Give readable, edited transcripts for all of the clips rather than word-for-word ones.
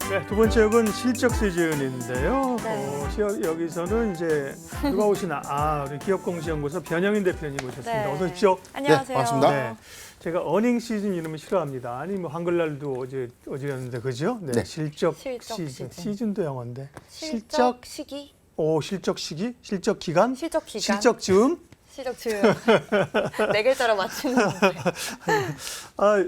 네, 두 번째 역은 실적 시즌인데요. 네. 여기서는 이제 누가 오시나? 우리 기업공시연구소 변영인 대표님 오셨습니다. 네. 어서 오십시오. 안녕하세요. 네, 반갑습니다. 네, 제가 어닝 시즌 이름을 싫어합니다. 아니 뭐 한글날도 어제였는데 그죠? 네, 네. 실적 실적 시즌. 시즌. 시즌도 영어인데. 실적 시기? 실적 시기? 실적 기간? 실적 기간? 실적 즈음? 실적 즈음. 네 글자로 맞추는 건데.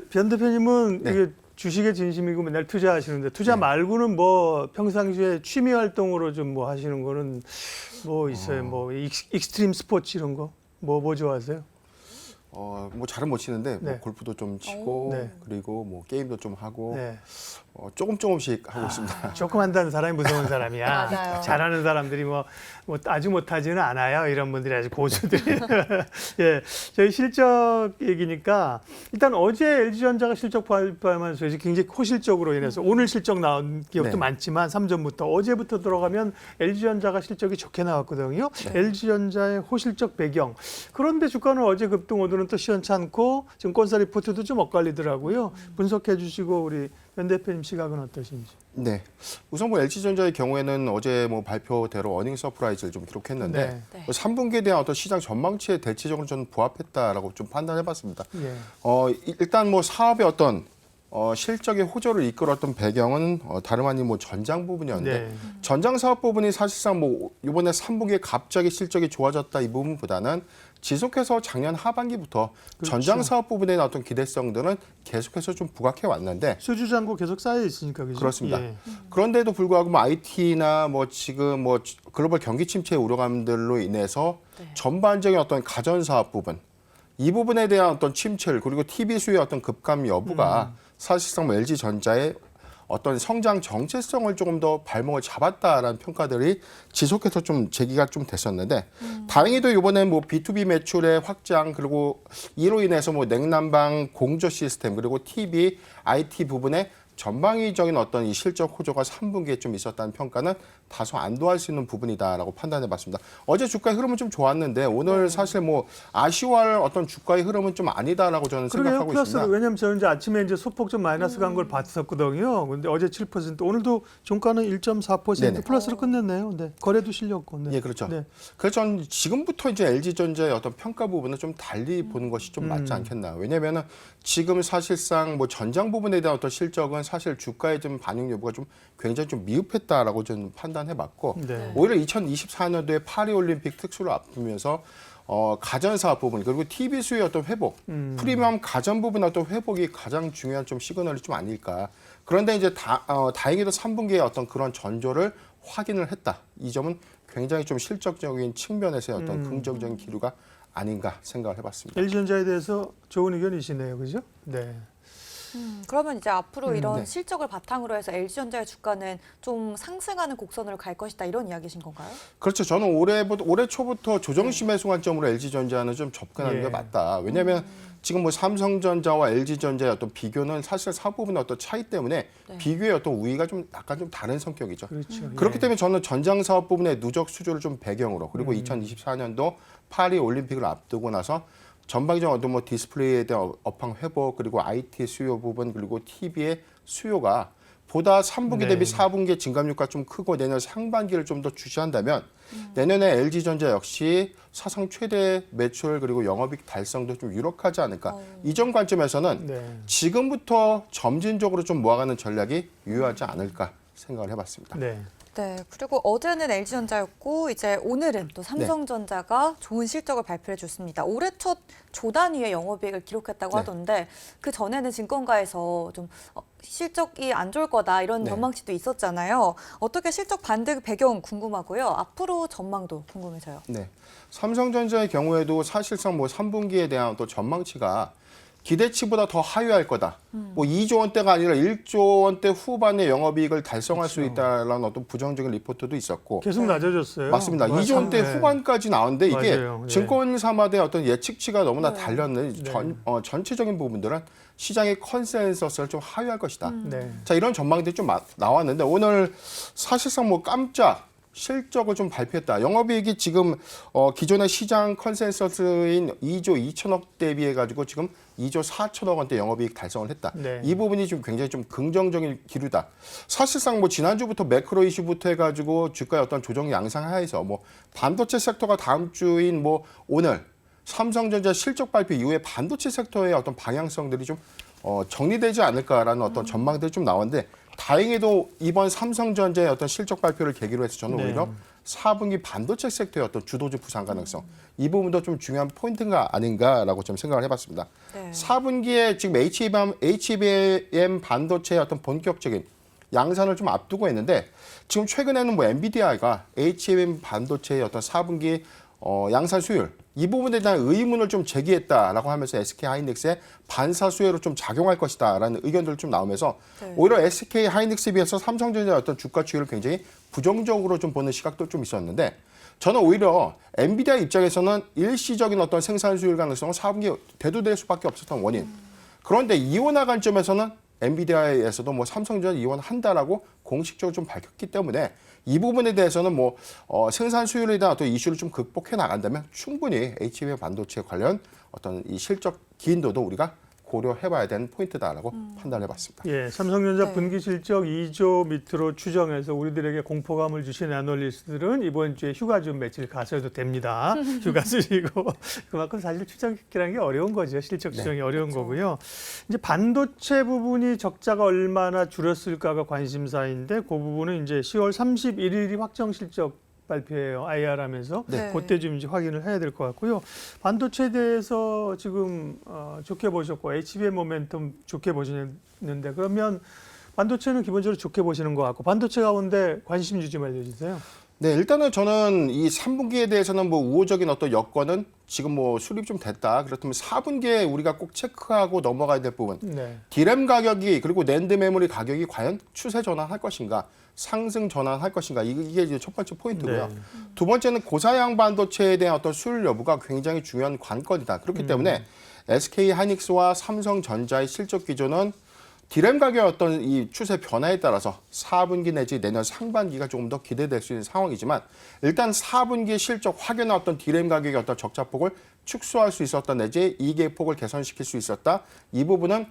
변 대표님은 네. 이게 주식에 진심이고 맨날 투자하시는데 투자 말고는 뭐 평상시에 취미 활동으로 좀 뭐 하시는 거는 뭐 있어요? 뭐 익스트림 스포츠 이런 거? 뭐 좋아하세요? 뭐 잘은 못 치는데 네. 뭐 골프도 좀 치고 네. 그리고 뭐 게임도 좀 하고 네. 조금씩 하고 있습니다. 조금 한다는 사람이 무서운 사람이야. 맞아요. 잘하는 사람들이 뭐 아주 못하지는 않아요. 이런 분들이 아주 고수들이. 예, 저희 실적 얘기니까 일단 어제 LG전자가 실적 발표하면서 이제 굉장히 호실적으로 인해서 오늘 실적 나온 기업도 네. 많지만 삼전부터 어제부터 들어가면 LG전자가 실적이 좋게 나왔거든요. LG전자의 호실적 배경. 그런데 주가는 어제 급등 오늘은 또 시원찮고 지금 건설 리포트도 좀 엇갈리더라고요. 분석해 주시고 우리 변 대표님 시각은 어떠신지. 네. 우선 뭐 LG전자의 경우에는 어제 뭐 발표대로 어닝 서프라이즈를 좀 기록했는데 네. 네. 3분기에 대한 어떤 시장 전망치에 대체적으로 저는 부합했다라고 좀 판단해봤습니다. 예. 일단 뭐 사업의 어떤 실적의 호조를 이끌었던 배경은 다름 아닌 뭐 전장 부분이었는데 네. 전장 사업 부분이 사실상 뭐 이번에 3분기에 갑자기 실적이 좋아졌다 이 부분보다는 지속해서 작년 하반기부터 그렇죠. 전장 사업 부분에 나왔던 기대성들은 계속해서 좀 부각해 왔는데 수주 잔고 계속 쌓여 있으니까 그죠? 그렇습니다. 예. 그런데도 불구하고 뭐 IT나 뭐 지금 뭐 글로벌 경기 침체의 우려감들로 인해서 네. 전반적인 어떤 가전 사업 부분 이 부분에 대한 어떤 침체 그리고 TV 수요의 어떤 급감 여부가 사실상 뭐 LG전자의 어떤 성장 정체성을 조금 더 발목을 잡았다라는 평가들이 지속해서 좀 제기가 좀 됐었는데 다행히도 이번에 뭐 B2B 매출의 확장 그리고 이로 인해서 뭐 냉난방 공조 시스템 그리고 TV, IT 부분에 전방위적인 어떤 이 실적 호조가 3분기에 좀 있었다는 평가는 다소 안도할 수 있는 부분이다라고 판단해봤습니다. 어제 주가의 흐름은 좀 좋았는데 오늘 사실 뭐 아쉬워할 어떤 주가의 흐름은 좀 아니다라고 저는 그러게요. 생각하고 플러스 있습니다. 왜냐면 저는 이제 아침에 이제 소폭 좀 마이너스 간 걸 봤었거든요. 근데 어제 7%, 오늘도 종가는 1.4% 네네. 플러스로 끝냈네요. 네. 거래도 실렸고. 네. 예, 그렇죠. 네. 그래서 저는 지금부터 이제 LG전자의 어떤 평가 부분은 좀 달리 보는 것이 좀 맞지 않겠나. 왜냐면은 지금 사실상 뭐 전장 부분에 대한 어떤 실적은 사실 주가의 좀 반영 여부가 좀 굉장히 좀 미흡했다라고 저는 판단해봤고 네. 오히려 2024년도에 파리올림픽 특수를 앞두면서 가전 사업 부분 그리고 TV 수요의 어떤 회복, 프리미엄 가전 부분의 어떤 회복이 가장 중요한 좀 시그널이 좀 아닐까. 그런데 이제 다행히도 3분기에 어떤 그런 전조를 확인을 했다. 이 점은 굉장히 좀 실적적인 측면에서의 어떤 긍정적인 기류가 아닌가 생각을 해봤습니다. LG전자에 대해서 좋은 의견이시네요. 그죠? 네. 그러면 이제 앞으로 이런 네. 실적을 바탕으로 해서 LG전자의 주가는 좀 상승하는 곡선으로 갈 것이다 이런 이야기신 건가요? 그렇죠. 저는 올해 초부터 조정시 매수 관점으로 LG전자는 좀 접근하는 예. 게 맞다. 왜냐하면 지금 뭐 삼성전자와 LG전자의 어떤 비교는 사실 사업 부분의 어떤 차이 때문에 네. 비교의 어떤 우위가 좀 약간 좀 다른 성격이죠. 그렇죠. 그렇기 예. 때문에 저는 전장 사업 부분의 누적 수주를 좀 배경으로 그리고 2024년도 파리 올림픽을 앞두고 나서 전방적인 어떤 뭐 디스플레이에 대한 업황 회복 그리고 IT 수요 부분 그리고 TV의 수요가 보다 3분기 네. 대비 4분기의 증감률가 좀 크고 내년 상반기를 좀 더 주시한다면 내년에 LG전자 역시 사상 최대 매출 그리고 영업이익 달성도 좀 유력하지 않을까. 이 점 관점에서는 네. 지금부터 점진적으로 좀 모아가는 전략이 유효하지 않을까 생각을 해봤습니다. 네. 네, 그리고 어제는 LG전자였고 이제 오늘은 또 삼성전자가 좋은 실적을 발표해 줬습니다. 올해 첫 조 단위의 영업이익을 기록했다고 네. 하던데 그 전에는 증권가에서 좀 실적이 안 좋을 거다 이런 네. 전망치도 있었잖아요. 어떻게 실적 반등 배경 궁금하고요. 앞으로 전망도 궁금해서요. 네. 삼성전자의 경우에도 사실상 뭐 3분기에 대한 또 전망치가 기대치보다 더 하회할 거다. 뭐 2조 원대가 아니라 1조 원대 후반의 영업이익을 달성할 수 있다라는 어떤 부정적인 리포트도 있었고 계속 낮아졌어요. 맞습니다. 2조 원대 네. 후반까지 나왔는데 이게 맞아요. 네. 증권사마다의 어떤 예측치가 너무나 네. 달렸는데 전체적인 부분들은 시장의 컨센서스를 좀 하회할 것이다. 네. 자 이런 전망들이 좀 나왔는데 오늘 사실상 뭐 깜짝 실적을 좀 발표했다. 영업이익이 지금 기존의 시장 컨센서스인 2조 2천억 대비해 가지고 지금 2조 4천억 원대 영업이익 달성을 했다. 네. 이 부분이 좀 굉장히 좀 긍정적인 기류다. 사실상 뭐 지난주부터 매크로 이슈부터 해가지고 주가의 어떤 조정 양상 하에서 뭐 반도체 섹터가 다음 주인 뭐 오늘 삼성전자 실적 발표 이후에 반도체 섹터의 어떤 방향성들이 좀 정리되지 않을까라는 어떤 전망들이 좀 나왔는데 다행히도 이번 삼성전자의 어떤 실적 발표를 계기로 해서 저는 네. 오히려 4분기 반도체 섹터의 어떤 주도주 부상 가능성 이 부분도 좀 중요한 포인트가 아닌가라고 좀 생각을 해봤습니다. 네. 4분기에 지금 HBM 반도체의 어떤 본격적인 양산을 좀 앞두고 있는데 지금 최근에는 뭐 엔비디아가 HBM 반도체의 어떤 4분기 양산 수율 이 부분에 대한 의문을 좀 제기했다라고 하면서 SK 하이닉스의 반사 수혜로 좀 작용할 것이다라는 의견들 좀 나오면서 네. 오히려 SK 하이닉스에 비해서 삼성전자의 어떤 주가 추이를 굉장히 부정적으로 좀 보는 시각도 좀 있었는데 저는 오히려 엔비디아 입장에서는 일시적인 어떤 생산 수율 가능성은 4분기에 대두될 수밖에 없었던 원인. 그런데 이원화 관점에서는 엔비디아에서도 뭐 삼성전자 이원한다라고 공식적으로 좀 밝혔기 때문에 이 부분에 대해서는 뭐 생산 수율에 대한 어떤 이슈를 좀 극복해 나간다면 충분히 HBM 반도체 관련 어떤 이 실적 기인도도 우리가 고려해봐야 되는 포인트다라고 판단해봤습니다. 예, 삼성전자 네. 분기 실적 2조 밑으로 추정해서 우리들에게 공포감을 주신 애널리스트들은 이번 주에 휴가 좀 며칠 가셔도 됩니다. 휴가 쓰시고 그만큼 사실 추정이라는 게 어려운 거죠. 실적 추정이 어려운 그렇죠. 거고요. 이제 반도체 부분이 적자가 얼마나 줄었을까가 관심사인데 그 부분은 이제 10월 31일이 확정 실적 발표해요. IR하면서 네. 그때 좀 이제 확인을 해야 될 것 같고요. 반도체에 대해서 지금 좋게 보셨고 HBM 모멘텀 좋게 보시는데 그러면 반도체는 기본적으로 좋게 보시는 것 같고 반도체 가운데 관심 주지 알려주세요. 네, 일단은 저는 이 3분기에 대해서는 뭐 우호적인 어떤 여건은 지금 뭐 수립 좀 됐다. 그렇다면 4분기에 우리가 꼭 체크하고 넘어가야 될 부분. 네. 디램 가격이 그리고 낸드 메모리 가격이 과연 추세 전환할 것인가, 상승 전환할 것인가 이게 이제 첫 번째 포인트고요. 네. 두 번째는 고사양 반도체에 대한 어떤 수율 여부가 굉장히 중요한 관건이다. 그렇기 때문에 SK 하이닉스와 삼성전자의 실적 기조는 디램 가격 어떤 이 추세 변화에 따라서 4분기 내지 내년 상반기가 조금 더 기대될 수 있는 상황이지만 일단 4분기 실적 확연한 어떤 디램 가격의 어떤 적자폭을 축소할 수 있었다 내지 이계폭을 개선시킬 수 있었다. 이 부분은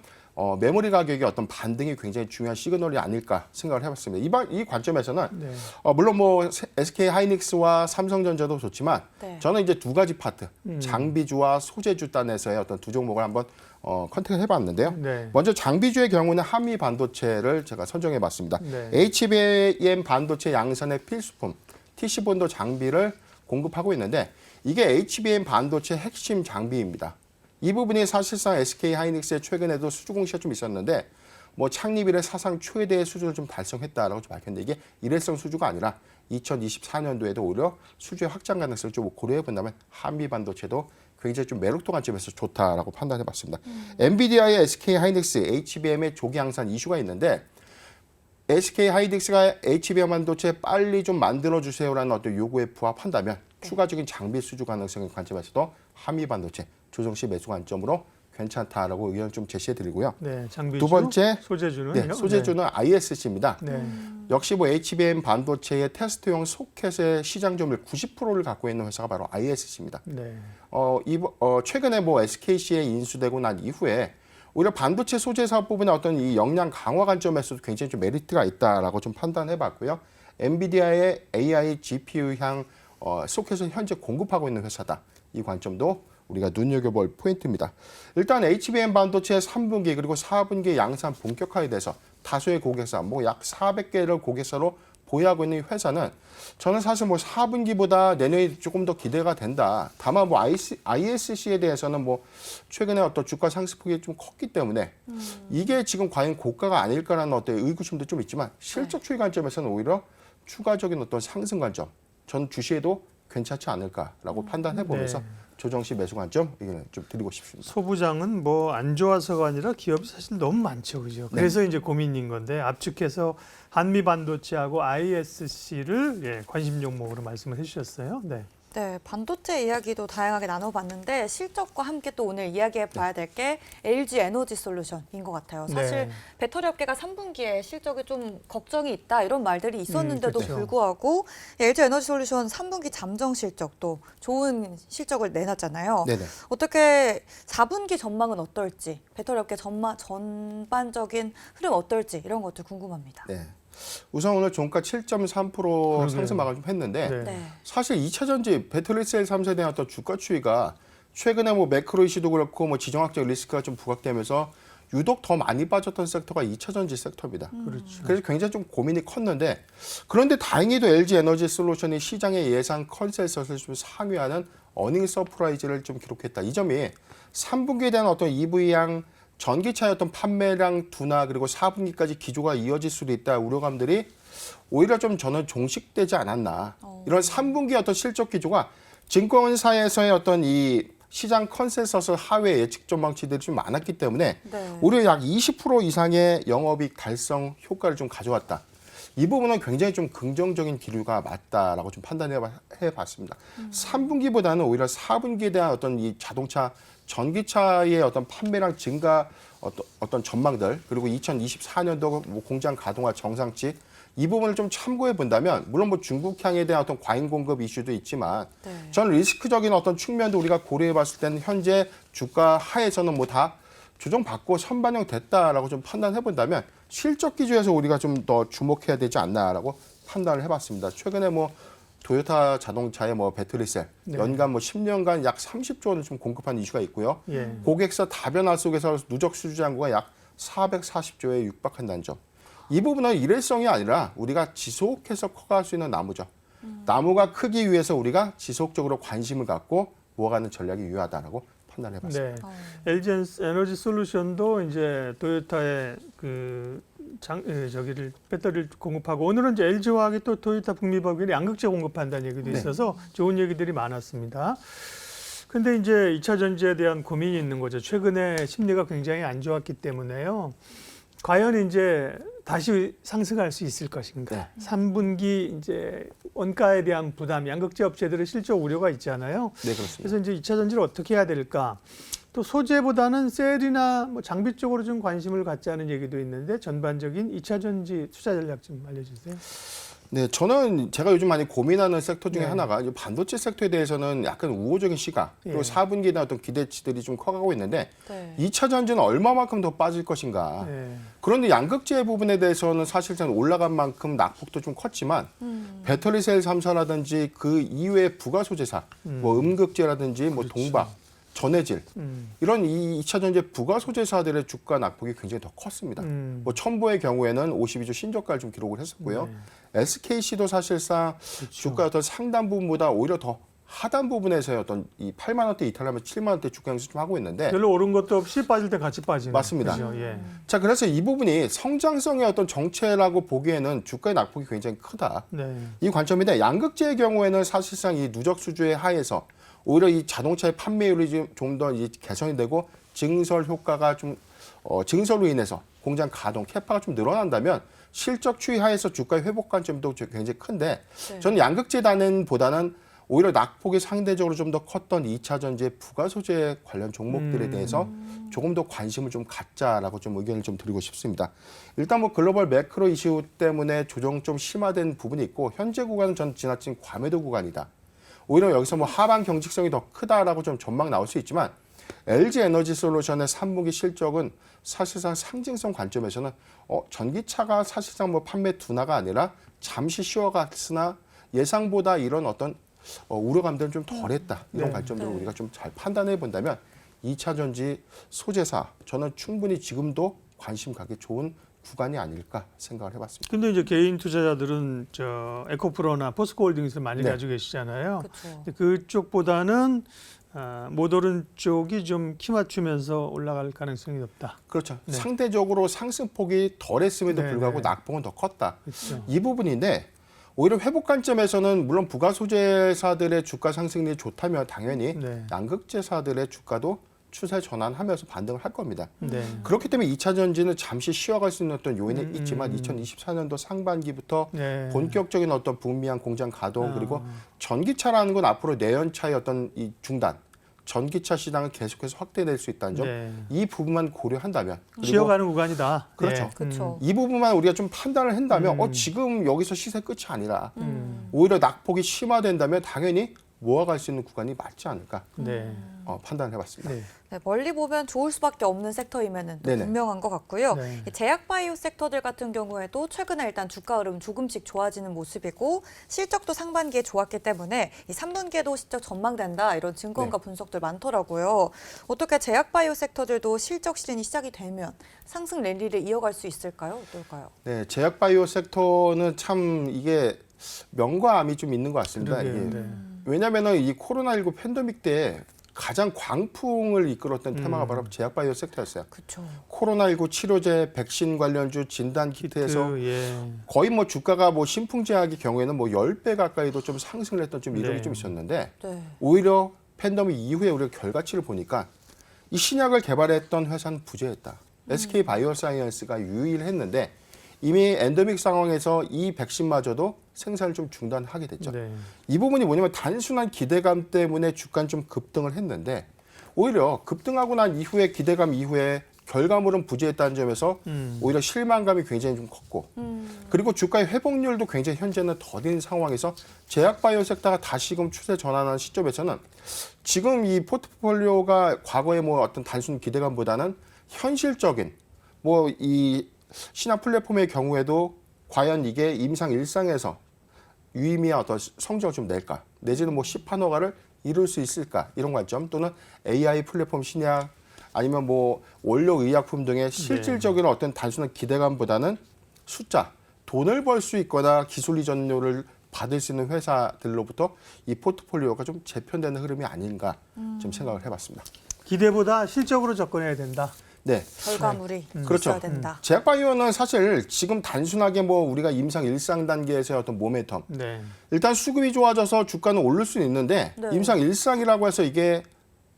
메모리 가격의 어떤 반등이 굉장히 중요한 시그널이 아닐까 생각을 해봤습니다. 이 관점에서는 네. 물론 뭐 SK 하이닉스와 삼성전자도 좋지만 네. 저는 이제 두 가지 파트 장비주와 소재주 단에서의 어떤 두 종목을 한번 컨택을 해봤는데요. 네. 먼저 장비주의 경우는 한미 반도체를 제가 선정해봤습니다. 네. HBM 반도체 양산의 필수품 TC본도 장비를 공급하고 있는데 이게 HBM 반도체 핵심 장비입니다. 이 부분이 사실상 SK 하이닉스의 최근에도 수주 공시가 좀 있었는데 뭐 창립 이래 사상 최대의 수주를 좀 달성했다라고 좀 밝혔는데 이게 일회성 수주가 아니라 2024년도에도 오히려 수주의 확장 가능성을 좀 고려해 본다면 한미 반도체도 굉장히 좀 매력도 관점에서 좋다라고 판단해 봤습니다. 엔비디아의 SK 하이닉스 HBM의 조기 양산 이슈가 있는데 SK 하이닉스가 HBM 반도체 빨리 좀 만들어 주세요라는 어떤 요구에 부합한다면 추가적인 장비 수주 가능성의 관점에서도 한미 반도체 조정 시 매수 관점으로 괜찮다라고 의견을 좀 제시해 드리고요. 네, 장비주. 두 번째, 소재주는요? 네, 소재주는 ISC입니다. 네. 역시 뭐 HBM 반도체의 테스트용 소켓의 시장 점유율 90%를 갖고 있는 회사가 바로 ISC입니다. 네. 최근에 뭐 SKC에 인수되고 난 이후에 오히려 반도체 소재 사업 부분의 어떤 이 역량 강화 관점에서도 굉장히 좀 메리트가 있다라고 좀 판단해 봤고요. 엔비디아의 AI GPU향 소켓을 현재 공급하고 있는 회사다. 이 관점도 우리가 눈여겨볼 포인트입니다. 일단 HBM 반도체 3분기 그리고 4분기 양산 본격화에 대해서 다수의 고객사, 뭐 약 400개를 고객사로 보유하고 있는 회사는 저는 사실 뭐 4분기보다 내년이 조금 더 기대가 된다. 다만 뭐 ISC에 대해서는 뭐 최근에 어떤 주가 상승폭이 좀 컸기 때문에 이게 지금 과연 고가가 아닐까라는 어떤 의구심도 좀 있지만 실적 추이 관점에서는 오히려 추가적인 어떤 상승 관점, 전 주시에도 괜찮지 않을까라고 판단해 보면서 네. 조정 시 매수 관점 의견을 좀 드리고 싶습니다. 소부장은 뭐 안 좋아서가 아니라 기업이 사실 너무 많죠, 그죠? 그래서 이제 고민인 건데 압축해서 한미 반도체하고 ISC를 관심 종목으로 말씀을 해주셨어요. 네. 네, 반도체 이야기도 다양하게 나눠봤는데 실적과 함께 또 오늘 이야기해봐야 될 게 LG 에너지 솔루션인 것 같아요. 사실 네. 배터리 업계가 3분기에 실적이 좀 걱정이 있다 이런 말들이 있었는데도 그렇죠. 불구하고 LG 에너지 솔루션 3분기 잠정 실적도 좋은 실적을 내놨잖아요. 네네. 어떻게 4분기 전망은 어떨지, 배터리 업계 전반적인 흐름 어떨지 이런 것도 궁금합니다. 네. 우선 오늘 종가 7.3% 그러게요. 상승 마감 좀 했는데 네. 네. 사실 2차 전지 배터리셀 3세에 대한 어떤 주가 추이가 최근에 뭐 매크로 이슈도 그렇고 뭐 지정학적 리스크가 좀 부각되면서 유독 더 많이 빠졌던 섹터가 2차 전지 섹터입니다. 그렇죠. 그래서 굉장히 좀 고민이 컸는데 그런데 다행히도 LG 에너지 솔루션이 시장의 예상 컨센서스를 좀 상회하는 어닝 서프라이즈를 좀 기록했다. 이 점이 3분기에 대한 어떤 EV양 전기차의 어떤 판매량 둔화 그리고 4분기까지 기조가 이어질 수도 있다 우려감들이 오히려 좀 저는 종식되지 않았나. 이런 3분기 어떤 실적 기조가 증권사에서의 어떤 이 시장 컨센서스 하회 예측 전망치들이 좀 많았기 때문에 네. 오히려 약 20% 이상의 영업이익 달성 효과를 좀 가져왔다. 이 부분은 굉장히 좀 긍정적인 기류가 맞다라고 좀 판단해봤습니다. 3분기보다는 오히려 4분기에 대한 어떤 이 자동차 전기차의 어떤 판매량 증가 어떤 전망들 그리고 2024년도 뭐 공장 가동화 정상치 이 부분을 좀 참고해 본다면 물론 뭐 중국향에 대한 어떤 과잉 공급 이슈도 있지만 네. 저는 리스크적인 어떤 측면도 우리가 고려해 봤을 때는 현재 주가 하에서는 뭐 다 조정받고 선반영 됐다라고 좀 판단해 본다면 실적 기조에서 우리가 좀 더 주목해야 되지 않나라고 판단을 해봤습니다. 최근에 뭐 도요타 자동차의 뭐 배터리셀 네. 연간 뭐 10년간 약 30조 원을 좀 공급한 이슈가 있고요. 예. 고객사 다변화 속에서 누적 수주 잔고가 약 440조에 육박한다는 점. 이 부분은 일회성이 아니라 우리가 지속해서 커갈 수 있는 나무죠. 나무가 크기 위해서 우리가 지속적으로 관심을 갖고 모아가는 전략이 유효하다라고 판단해봤습니다. 네. LG 에너지 솔루션도 이제 토요타의 저기를 배터리를 공급하고 오늘은 이제 LG화학이 또 토요타 북미법인에 양극재 공급한다는 얘기도 네. 있어서 좋은 얘기들이 많았습니다. 근데 이제 2차 전지에 대한 고민이 있는 거죠. 최근에 심리가 굉장히 안 좋았기 때문에요. 과연 이제 다시 상승할 수 있을 것인가? 네. 3분기 이제 원가에 대한 부담, 양극재 업체들의 실적 우려가 있잖아요. 네, 그렇습니다. 그래서 이제 2차 전지를 어떻게 해야 될까? 또 소재보다는 셀이나 뭐 장비 쪽으로 좀 관심을 갖자는 얘기도 있는데 전반적인 2차 전지 투자 전략 좀 알려주세요. 네, 저는 제가 요즘 많이 고민하는 섹터 중에 네. 하나가 이제 반도체 섹터에 대해서는 약간 우호적인 시각 그리고 예. 4분기에 대한 어떤 기대치들이 좀 커가고 있는데 네. 2차 전지는 얼마만큼 더 빠질 것인가. 네. 그런데 양극재 부분에 대해서는 사실상 올라간 만큼 낙폭도 좀 컸지만 배터리셀 3사라든지 그 이외의 부가 소재사, 뭐 음극재라든지 뭐 그렇죠. 동박, 전해질 이런 이 2차 전지 부가 소재사들의 주가 낙폭이 굉장히 더 컸습니다. 뭐 첨보의 경우에는 52조 신저가를 좀 기록을 했었고요. SKC도 사실상 주가 어떤 상단 부분보다 오히려 더 하단 부분에서의 어떤 이 8만 원대 이탈하면 7만 원대 주가 행수 좀 하고 있는데 별로 오른 것도 없이 빠질 때 같이 빠지는. 맞습니다. 그죠? 예. 자 그래서 이 부분이 성장성의 어떤 정체라고 보기에는 주가의 낙폭이 굉장히 크다. 네. 이 관점인데 양극재의 경우에는 사실상 이 누적 수주의 하에서 오히려 이 자동차의 판매율이 좀 더 개선이 되고 증설 효과가 좀 증설로 인해서 공장 가동 캐파가 좀 늘어난다면 실적 추이 하에서 주가의 회복 관점도 굉장히 큰데 네. 저는 양극재 단은보다는 오히려 낙폭이 상대적으로 좀 더 컸던 2차 전지의 부가 소재 관련 종목들에 대해서 조금 더 관심을 좀 갖자라고 좀 의견을 좀 드리고 싶습니다. 일단 뭐 글로벌 매크로 이슈 때문에 조정 좀 심화된 부분이 있고 현재 구간은 전 지나친 과매도 구간이다. 오히려 여기서 뭐 하반 경직성이 더 크다라고 좀 전망 나올 수 있지만 LG 에너지 솔루션의 3분기 실적은 사실상 상징성 관점에서는 전기차가 사실상 뭐 판매 둔화가 아니라 잠시 쉬어갔으나 예상보다 이런 어떤 우려감들은 좀 덜했다. 이런 네. 관점들을 네. 우리가 좀 잘 판단해 본다면 2차 전지 소재사 저는 충분히 지금도 관심 갖기 좋은 구간이 아닐까 생각을 해봤습니다. 근데 이제 개인 투자자들은 저 에코프로나 포스코홀딩스를 많이 네. 가지고 계시잖아요. 그렇죠. 근데 그쪽보다는 모더른 쪽이 좀 키 맞추면서 올라갈 가능성이 높다. 그렇죠. 네. 상대적으로 상승폭이 덜했음에도 네, 불구하고 네. 낙폭은 더 컸다. 그렇죠. 이 부분인데 오히려 회복 관점에서는 물론 부가 소재사들의 주가 상승률이 좋다면 당연히 네. 양극재사들의 주가도 추세 전환하면서 반등을 할 겁니다. 네. 그렇기 때문에 2차 전지는 잠시 쉬어갈 수 있는 어떤 요인은 있지만 2024년도 상반기부터 네. 본격적인 어떤 북미한 공장 가동 아. 그리고 전기차라는 건 앞으로 내연차의 어떤 이 중단, 전기차 시장을 계속해서 확대될 수 있다는 점, 네. 이 부분만 고려한다면 그리고 쉬어가는 구간이다. 그렇죠. 네. 그렇죠. 이 부분만 우리가 좀 판단을 한다면 지금 여기서 시세 끝이 아니라 오히려 낙폭이 심화된다면 당연히 모아갈 수 있는 구간이 맞지 않을까 네. 판단을 해봤습니다. 네. 네, 멀리 보면 좋을 수밖에 없는 섹터임에는 또 네네. 분명한 것 같고요. 네. 이 제약 바이오 섹터들 같은 경우에도 최근에 일단 주가 흐름 조금씩 좋아지는 모습이고 실적도 상반기에 좋았기 때문에 이 3분기에도 실적 전망된다 이런 증권가 분석들 많더라고요. 어떻게 제약 바이오 섹터들도 실적 시즌이 시작이 되면 상승 랠리를 이어갈 수 있을까요? 어떨까요? 네, 제약 바이오 섹터는 참 이게 명과 암이 좀 있는 것 같습니다. 그러게요. 이게 네. 왜냐하면 이 코로나19 팬데믹 때 가장 광풍을 이끌었던 테마가 바로 제약 바이오 섹터였어요. 그렇죠. 코로나19 치료제, 백신 관련주, 진단 키트에서 예. 거의 뭐 주가가 뭐 신풍제약의 경우에는 뭐 10배 가까이도 좀 상승을 했던 좀 이력이 네. 좀 있었는데 네. 오히려 팬데믹 이후에 우리가 결과치를 보니까 이 신약을 개발했던 회사는 부재했다. SK 바이오사이언스가 유일했는데 이미 엔데믹 상황에서 이 백신마저도 생산을 좀 중단하게 됐죠. 네. 이 부분이 뭐냐면 단순한 기대감 때문에 주가는 좀 급등을 했는데 오히려 급등하고 난 이후에 기대감 이후에 결과물은 부재했다는 점에서 오히려 실망감이 굉장히 좀 컸고 그리고 주가의 회복률도 굉장히 현재는 더딘 상황에서 제약 바이오 섹터가 다시금 추세 전환하는 시점에서는 지금 이 포트폴리오가 과거의 뭐 어떤 단순 기대감보다는 현실적인 뭐 이 신약 플랫폼의 경우에도 과연 이게 임상 일상에서 유의미한 어떤 성적을 좀 낼까 내지는 뭐 시판 허가를 이룰 수 있을까 이런 관점 또는 AI 플랫폼 신약 아니면 뭐 원료 의약품 등의 실질적인 어떤 단순한 기대감보다는 숫자 돈을 벌 수 있거나 기술 이전료를 받을 수 있는 회사들로부터 이 포트폴리오가 좀 재편되는 흐름이 아닌가 좀 생각을 해봤습니다. 기대보다 실적으로 접근해야 된다. 네. 결과물이 그렇죠. 있어야 된다. 제약 바이오는 사실 지금 단순하게 뭐 우리가 임상 일상 단계에서의 어떤 모멘텀 네. 일단 수급이 좋아져서 주가는 오를 수는 있는데 네. 임상 일상이라고 해서 이게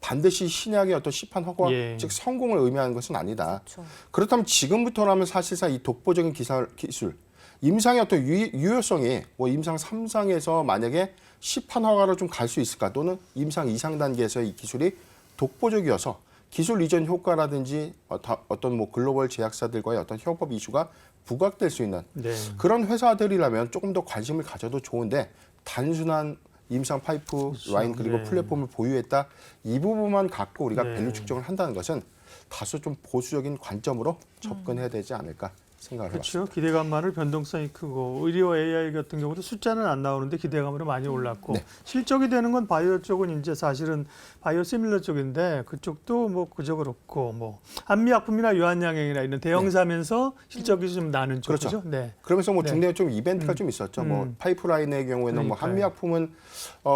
반드시 신약의 어떤 시판 허가 예. 즉 성공을 의미하는 것은 아니다. 그렇죠. 그렇다면 지금부터라면 사실상 이 독보적인 기술 임상의 어떤 유효성이 뭐 임상 3상에서 만약에 시판 허가로 좀 갈 수 있을까 또는 임상 2상 단계에서 이 기술이 독보적이어서 기술 이전 효과라든지 어떤 뭐 글로벌 제약사들과의 어떤 협업 이슈가 부각될 수 있는 네. 그런 회사들이라면 조금 더 관심을 가져도 좋은데 단순한 임상 파이프 라인 그리고 네. 플랫폼을 보유했다 이 부분만 갖고 우리가 네. 밸류 측정을 한다는 것은 다소 좀 보수적인 관점으로 접근해야 되지 않을까 생각을 해봤습니다. 그렇죠. 기대감만을 변동성이 크고 의료 AI 같은 경우도 숫자는 안 나오는데 기대감으로 많이 올랐고 네. 실적이 되는 건 바이오 쪽은 이제 사실은 바이오 시밀러 쪽인데 그쪽도 뭐 그저 그렇고 뭐 한미약품이나 유한양행이나 이런 대형사면서 실적이 좀 나는 쪽 그렇죠. 그죠? 네. 그러면서 뭐 네. 중대에 좀 이벤트가 좀 있었죠. 뭐 파이프라인의 경우에는 뭐 그러니까요. 한미약품은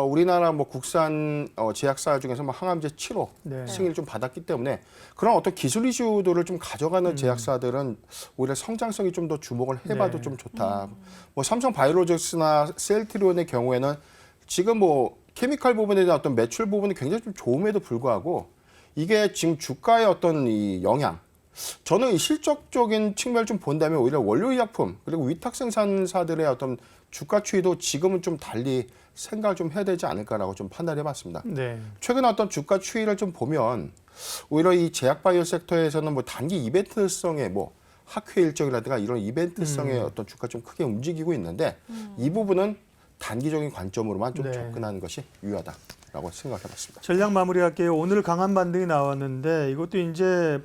우리나라 뭐 국산 제약사 중에서 뭐 항암제 7호 네. 승인을 좀 받았기 때문에 그런 어떤 기술 이슈들을 좀 가져가는 제약사들은 오히려 성장성이 좀 더 주목을 해봐도 네. 좀 좋다. 뭐 삼성 바이오로직스나 셀트리온의 경우에는 지금 뭐 케미칼 부분에 대한 어떤 매출 부분이 굉장히 좀 좋음에도 불구하고 이게 지금 주가의 어떤 이 영향 저는 이 실적적인 측면을 좀 본다면 오히려 원료의약품 그리고 위탁 생산사들의 어떤 주가 추이도 지금은 좀 달리 생각을 좀 해야 되지 않을까라고 좀 판단해봤습니다. 네. 최근 어떤 주가 추이를 좀 보면 오히려 이 제약 바이오 섹터에서는 뭐 단기 이벤트성의 뭐 학회 일정이라든가 이런 이벤트성의 어떤 주가 좀 크게 움직이고 있는데 이 부분은 단기적인 관점으로만 좀 네. 접근하는 것이 유효하다라고 생각해봤습니다. 전략 마무리할게요. 오늘 강한 반등이 나왔는데 이것도 이제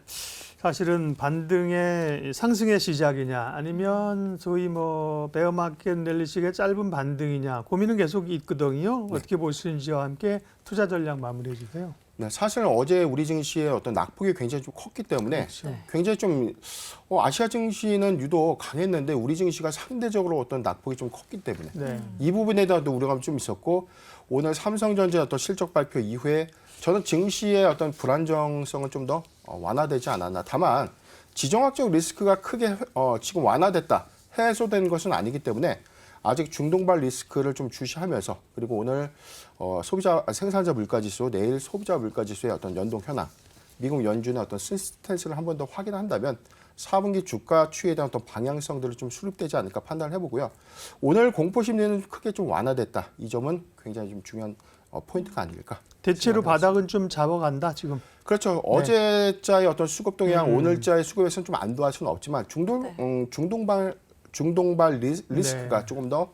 사실은 반등의 상승의 시작이냐 아니면 소위 뭐 베어마켓 랠리식의 짧은 반등이냐 고민은 계속 있거든요. 어떻게 보시는지와 함께 투자 전략 마무리해 주세요. 네, 사실 어제 우리 증시의 어떤 낙폭이 굉장히 좀 컸기 때문에 그렇죠. 굉장히 좀 아시아 증시는 유독 강했는데 우리 증시가 상대적으로 어떤 낙폭이 좀 컸기 때문에 네. 이 부분에 대한 우려감이 좀 있었고 오늘 삼성전자 어떤 실적 발표 이후에 저는 증시의 어떤 불안정성은 좀 더 완화되지 않았나. 다만 지정학적 리스크가 크게 지금 완화됐다, 해소된 것은 아니기 때문에 아직 중동발 리스크를 좀 주시하면서 그리고 오늘 소비자 생산자 물가지수, 내일 소비자 물가지수의 어떤 연동 현황 미국 연준의 어떤 스탠스를 한 번 더 확인한다면 4분기 주가 추이에 대한 어떤 방향성들을 좀 수립되지 않을까 판단을 해보고요. 오늘 공포 심리는 크게 좀 완화됐다. 이 점은 굉장히 좀 중요한 포인트가 아닐까. 대체로 바닥은 좀 잡아간다 지금. 그렇죠. 어제자의 어떤 수급 동향, 오늘자의 수급에서는 좀 안도할 수는 없지만 중동발 리스크가 네. 조금 더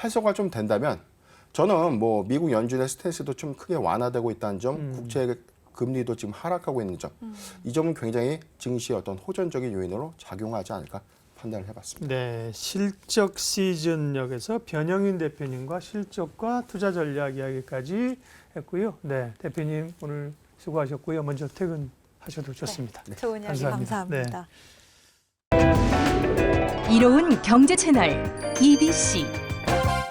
해소가 좀 된다면 저는 뭐 미국 연준의 스탠스도 좀 크게 완화되고 있다는 점, 국채 금리도 지금 하락하고 있는 점, 이 점은 굉장히 증시의 어떤 호전적인 요인으로 작용하지 않을까 판단을 해봤습니다. 네, 실적 시즌역에서 변영윤 대표님과 실적과 투자 전략 이야기까지 했고요. 네, 대표님 오늘 수고하셨고요. 먼저 퇴근하셔도 좋습니다. 네, 좋은 이야기 감사합니다. 감사합니다. 이로운 경제 채널 EBC